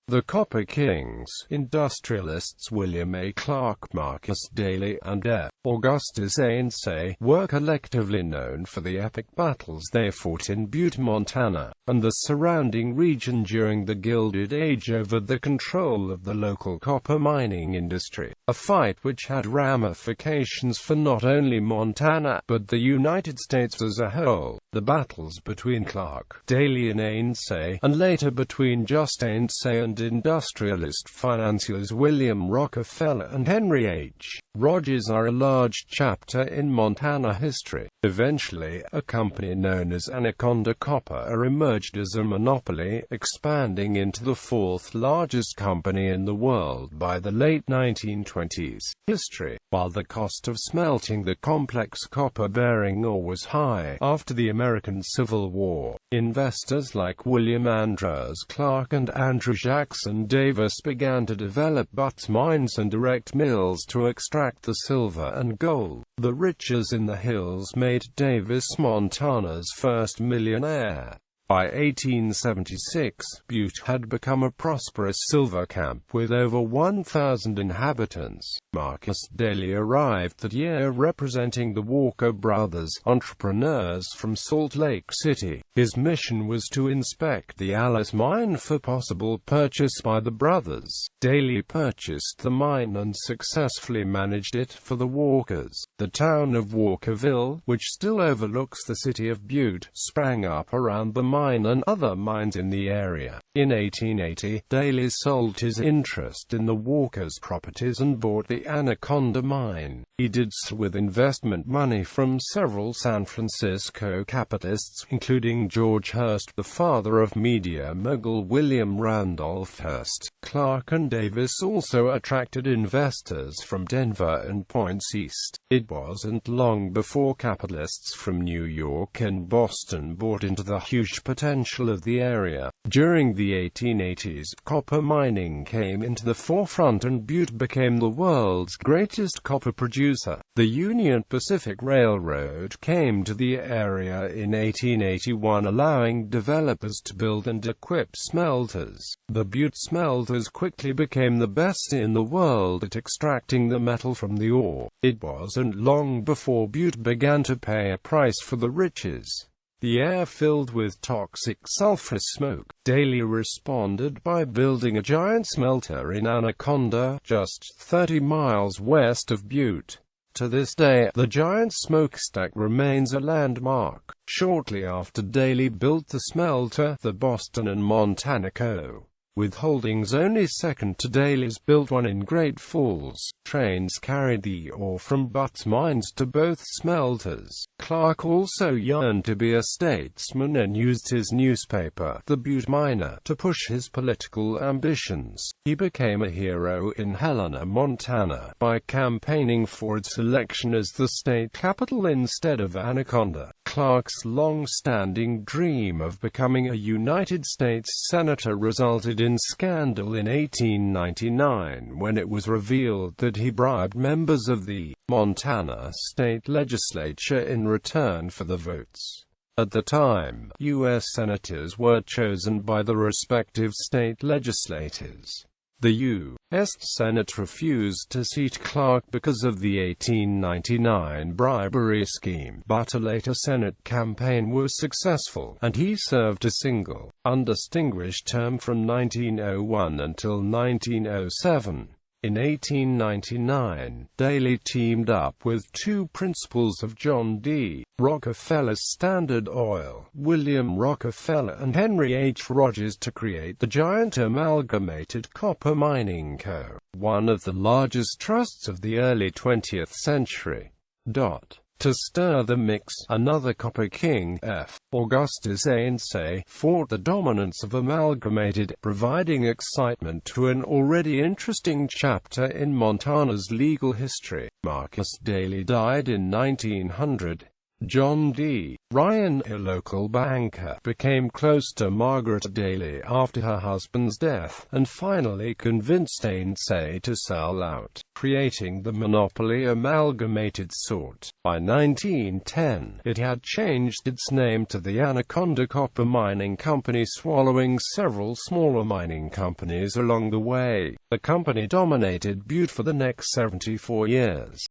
The Copper Kings, industrialists William A.Clark, Marcus Daly, and F.Augustus Heinze, were collectively known for the epic battles they fought in Butte, Montana, and the surrounding region during the Gilded Age over the control of the local copper mining industry, a fight which had ramifications for not only Montana, but the United States as a whole. The battles between Clark, Daly and Heinze, and later between just Heinze and industrialist financiers William Rockefeller and Henry H. Rogers are a large chapter in Montana history. Eventually, a company known as Anaconda Copper emerged as a monopoly, expanding into the fourth largest company in the world by the late 1920s. History. While the cost of smelting the complex copper-bearing ore was high after the American Civil War, investors like William Andrews Clark and Andrew Jackson Davis began to develop Butte mines and erect mills to extract the silver and gold. The riches in the hills made Davis Montana's first millionaire. By 1876, Butte had become a prosperous silver camp with over 1,000 inhabitants. Marcus Daly arrived that year representing the Walker brothers, entrepreneurs from Salt Lake City. His mission was to inspect the Alice mine for possible purchase by the brothers. Daly purchased the mine and successfully managed it for the Walkers. The town of Walkerville, which still overlooks the city of Butte, sprang up around the mine and other mines in the area. In 1880, Daly sold his interest in the Walkers' properties and bought the Anaconda mine. He did so with investment money from several San Francisco capitalists, including George Hearst, the father of media mogul William Randolph Hearst. Clark and Davis also attracted investors from Denver and points east. It wasn't long before capitalists from New York and Boston bought into the huge potential of the area. During the 1880s, copper mining came into the forefront and Butte became the world's greatest copper producer. The Union Pacific Railroad came to the area in 1881, allowing developers to build and equip smelters. The Butte smelters quickly became the best in the world at extracting the metal from the ore. It wasn't long before Butte began to pay a price for the riches. The air filled with toxic sulfurous smoke. Daly responded by building a giant smelter in Anaconda, just 30 miles west of Butte. To this day, the giant smokestack remains a landmark. Shortly after Daly built the smelter, the Boston and Montana Co., with holdings only second to Daly's, built one in Great Falls. Trains carried the ore from Butte mines to both smelters. Clark also yearned to be a statesman and used his newspaper, The Butte Miner, to push his political ambitions. He became a hero in Helena, Montana, by campaigning for its election as the state capital instead of Anaconda. Clark's long-standing dream of becoming a United States Senator resulted in scandal in 1899 when it was revealed that he bribed members of the Montana state legislature in return for the votes. At the time, U.S. senators were chosen by the respective state legislators. The U.S. Senate refused to seat Clark because of the 1899 bribery scheme, but a later Senate campaign was successful, and he served a single, undistinguished term from 1901 until 1907. In 1899, Daly teamed up with two principals of John D. Rockefeller's Standard Oil, William Rockefeller and Henry H. Rogers, to create the giant Amalgamated Copper Mining Co., one of the largest trusts of the early 20th century. To stir the mix, another copper king, F.Augustus Heinze, fought the dominance of Amalgamated, providing excitement to an already interesting chapter in Montana's legal history. Marcus Daly died in 1900. John D. Ryan, a local banker, became close to Margaret Daly after her husband's death, and finally convinced Heinze to sell out, creating the monopoly amalgamated sort. By 1910, it had changed its name to the Anaconda Copper Mining Company, swallowing several smaller mining companies along the way. The company dominated Butte for the next 74 years.